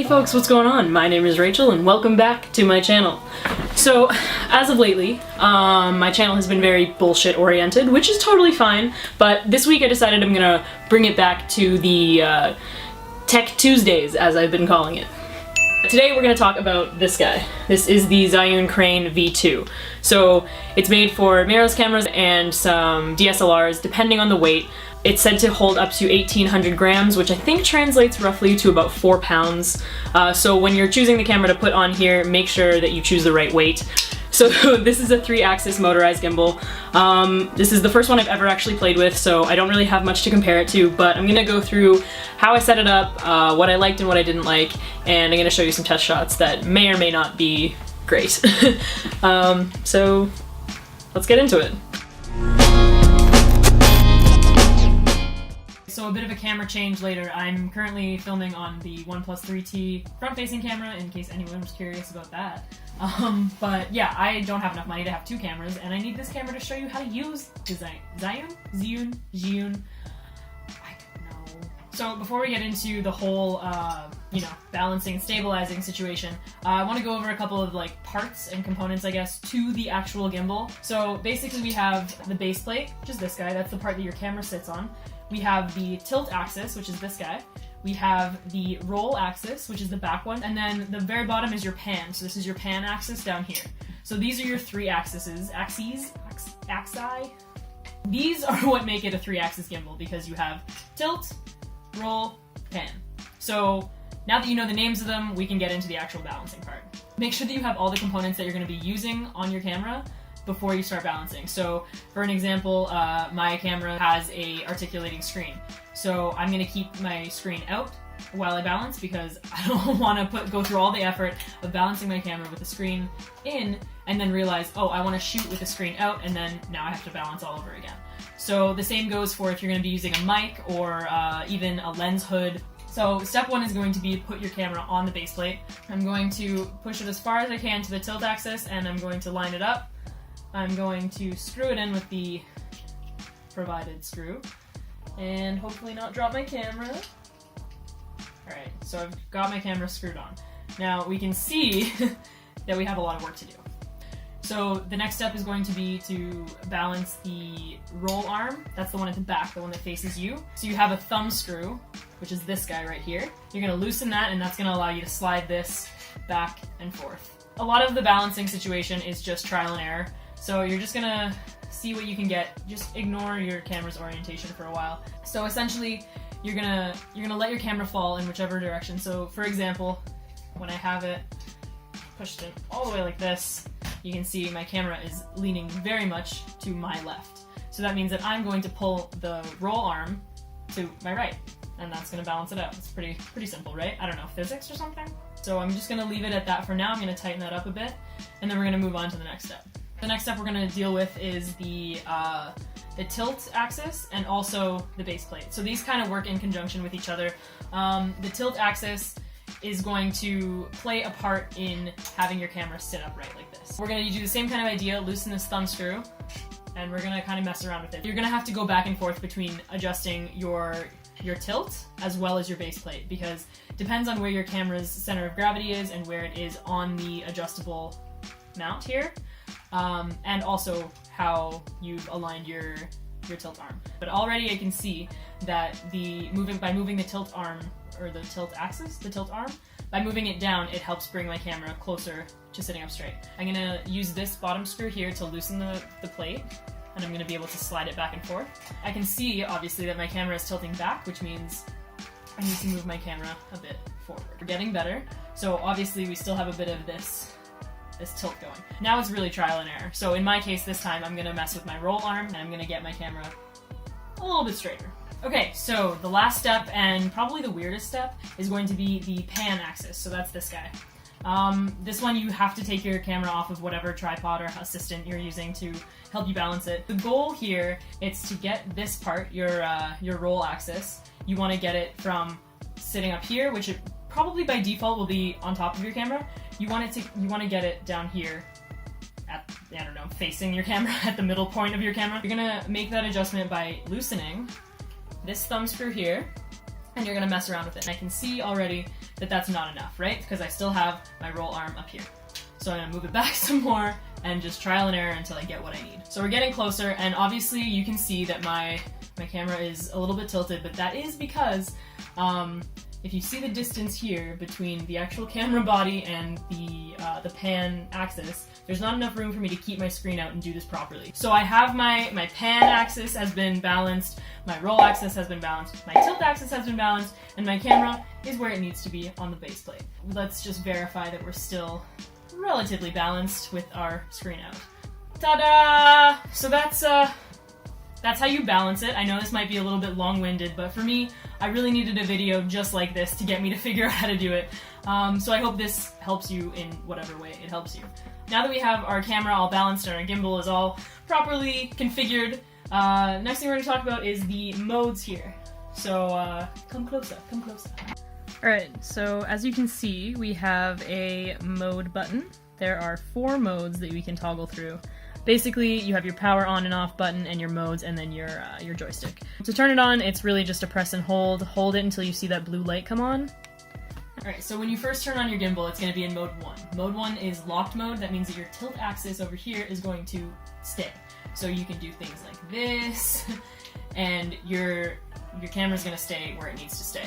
Hey folks, what's going on? My name is Rachel and welcome back to my channel. So, as of lately, my channel has been very bullshit oriented, which is totally fine, but this week I decided I'm gonna bring it back to the Tech Tuesdays, as I've been calling it. Today we're going to talk about this guy. This is the Zhiyun Crane V2. So it's made for mirrorless cameras and some DSLRs, depending on the weight. It's said to hold up to 1,800 grams, which I think translates roughly to about 4 pounds. So when you're choosing the camera to put on here, make sure that you choose the right weight. So this is a 3-axis motorized gimbal. This is the first one I've ever actually played with, so I don't really have much to compare it to, but I'm gonna go through how I set it up, what I liked and what I didn't like, and I'm gonna show you some test shots that may or may not be great. So let's get into it. So a bit of a camera change later. I'm currently filming on the OnePlus 3T front-facing camera, in case anyone was curious about that. But yeah, I don't have enough money to have 2 cameras, and I need this camera to show you how to use the Zhiyun? I don't know. So before we get into the whole, balancing and stabilizing situation, I want to go over a couple of parts and components, I guess, to the actual gimbal. So basically we have the base plate, which is this guy. That's the part that your camera sits on. We have the tilt axis, which is this guy. We have the roll axis, which is the back one, and then the very bottom is your pan. So this is your pan axis down here. So these are your 3 axes. Axi. These are what make it a 3-axis gimbal, because you have tilt, roll, pan. So now that you know the names of them, we can get into the actual balancing part. Make sure that you have all the components that you're going to be using on your camera before you start balancing. So for an example, my camera has a articulating screen. So I'm going to keep my screen out while I balance, because I don't want to go through all the effort of balancing my camera with the screen in and then realize, oh, I want to shoot with the screen out, and then now I have to balance all over again. So the same goes for if you're going to be using a mic or even a lens hood. So step 1 is going to be put your camera on the base plate. I'm going to push it as far as I can to the tilt axis, and I'm going to line it up. I'm going to screw it in with the provided screw, and hopefully not drop my camera. Alright, so I've got my camera screwed on. Now we can see that we have a lot of work to do. So the next step is going to be to balance the roll arm. That's the one at the back, the one that faces you. So you have a thumb screw, which is this guy right here. You're going to loosen that, and that's going to allow you to slide this back and forth. A lot of the balancing situation is just trial and error. So you're just gonna see what you can get. Just ignore your camera's orientation for a while. So essentially, you're gonna let your camera fall in whichever direction. So for example, when I have it pushed in all the way like this, you can see my camera is leaning very much to my left. So that means that I'm going to pull the roll arm to my right, and that's gonna balance it out. It's pretty simple, right? I don't know, physics or something? So I'm just gonna leave it at that for now. I'm gonna tighten that up a bit, and then we're gonna move on to the next step. The next step we're going to deal with is the tilt axis and also the base plate. So these kind of work in conjunction with each other. The tilt axis is going to play a part in having your camera sit upright like this. We're going to do the same kind of idea, loosen this thumb screw, and we're going to kind of mess around with it. You're going to have to go back and forth between adjusting your tilt as well as your base plate, because it depends on where your camera's center of gravity is and where it is on the adjustable mount here. And also how you've aligned your tilt arm. But already I can see that by moving the tilt arm, or the tilt axis, the tilt arm, by moving it down, it helps bring my camera closer to sitting up straight. I'm gonna use this bottom screw here to loosen the plate, and I'm gonna be able to slide it back and forth. I can see, obviously, that my camera is tilting back, which means I need to move my camera a bit forward. We're getting better, so obviously we still have a bit of this tilt going. Now it's really trial and error. So in my case this time, I'm gonna mess with my roll arm, and I'm gonna get my camera a little bit straighter. Okay, so the last step, and probably the weirdest step, is going to be the pan axis. So that's this guy. This one you have to take your camera off of whatever tripod or assistant you're using to help you balance it. The goal here is to get this part, your roll axis. You want to get it from sitting up here, which it probably by default will be on top of your camera. You want to get it down here at, I don't know, facing your camera, at the middle point of your camera. You're gonna make that adjustment by loosening this thumb screw here and you're gonna mess around with it. And I can see already that that's not enough, right? Because I still have my roll arm up here. So I'm gonna move it back some more and just trial and error until I get what I need. So we're getting closer, and obviously you can see that my camera is a little bit tilted, but that is because if you see the distance here between the actual camera body and the pan axis, there's not enough room for me to keep my screen out and do this properly. So I have my pan axis has been balanced, my roll axis has been balanced, my tilt axis has been balanced, and my camera is where it needs to be on the base plate. Let's just verify that we're still relatively balanced with our screen out. Ta-da! So that's how you balance it. I know this might be a little bit long-winded, but for me, I really needed a video just like this to get me to figure out how to do it. So I hope this helps you in whatever way it helps you. Now that we have our camera all balanced and our gimbal is all properly configured, next thing we're going to talk about is the modes here. So come closer, come closer. Alright, so as you can see, we have a mode button. There are 4 modes that we can toggle through. Basically, you have your power on and off button and your modes and then your joystick. To turn it on, it's really just a press and hold. Hold it until you see that blue light come on. Alright, so when you first turn on your gimbal, it's going to be in mode 1. Mode 1 is locked mode. That means that your tilt axis over here is going to stay. So you can do things like this, and your camera's going to stay where it needs to stay.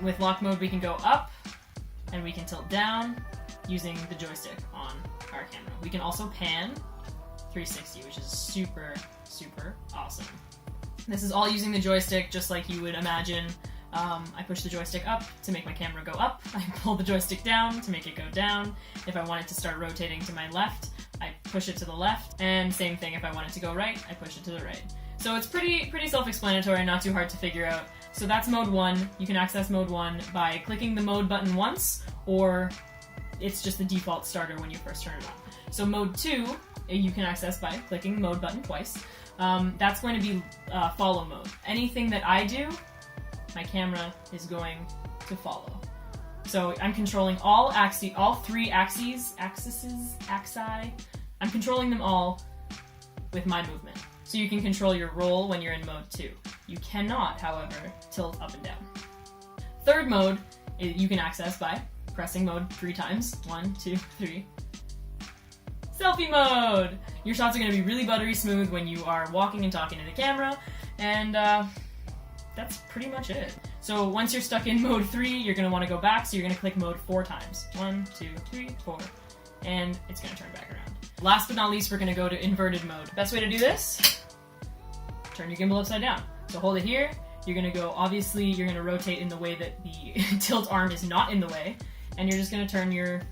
With lock mode, we can go up, and we can tilt down using the joystick on our camera. We can also pan 360, which is super, super awesome. This is all using the joystick, just like you would imagine. I push the joystick up to make my camera go up. I pull the joystick down to make it go down. If I want it to start rotating to my left, I push it to the left. And same thing, if I want it to go right, I push it to the right. So it's pretty self-explanatory, not too hard to figure out. So that's mode 1. You can access mode 1 by clicking the mode button once, or it's just the default starter when you first turn it on. So mode 2, you can access by clicking the mode button twice. That's going to be follow mode. Anything that I do, my camera is going to follow. So I'm controlling all 3 axes, axi. I'm controlling them all with my movement. So you can control your roll when you're in mode 2. You cannot, however, tilt up and down. Third mode, you can access by pressing mode 3 times. 1, 2, 3. Selfie mode! Your shots are going to be really buttery smooth when you are walking and talking to the camera, and that's pretty much it. So once you're stuck in mode 3, you're going to want to go back, so you're going to click mode 4 times. 1, 2, 3, 4, and it's going to turn back around. Last but not least, we're going to go to inverted mode. Best way to do this, turn your gimbal upside down. So hold it here, you're going to go, obviously you're going to rotate in the way that the tilt arm is not in the way, and you're just going to turn your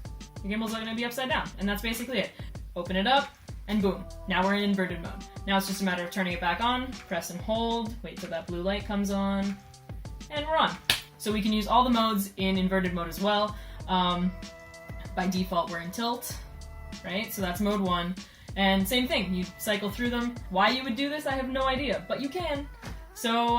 gimbal's going to be upside down, and that's basically it. Open it up, and boom, now we're in inverted mode. Now it's just a matter of turning it back on, press and hold, wait till that blue light comes on, and we're on. So we can use all the modes in inverted mode as well. By default, we're in tilt, right? So that's mode 1. And same thing, you cycle through them. Why you would do this, I have no idea, but you can. So,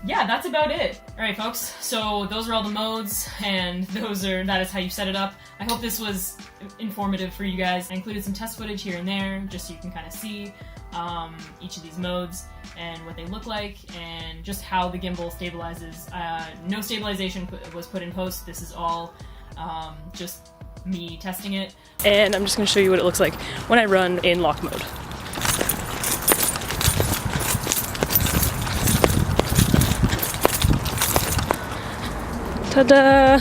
yeah, that's about it. Alright, folks, so those are all the modes, and that is how you set it up. I hope this was informative for you guys. I included some test footage here and there, just so you can kind of see each of these modes and what they look like, and just how the gimbal stabilizes. No stabilization was put in post. This is all just me testing it. And I'm just going to show you what it looks like when I run in lock mode. Ta-da!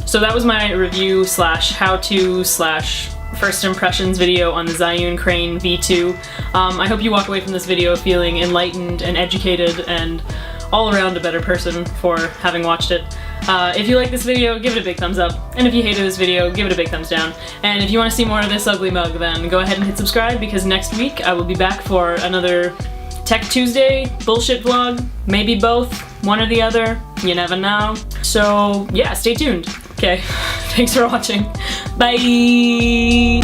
So that was my review slash how-to slash first impressions video on the Zhiyun Crane V2. I hope you walk away from this video feeling enlightened and educated and all around a better person for having watched it. If you like this video, give it a big thumbs up, and if you hated this video, give it a big thumbs down. And if you want to see more of this ugly mug, then go ahead and hit subscribe, because next week I will be back for another Tech Tuesday bullshit vlog, maybe both, one or the other, you never know. So yeah, stay tuned. Okay, thanks for watching. Bye!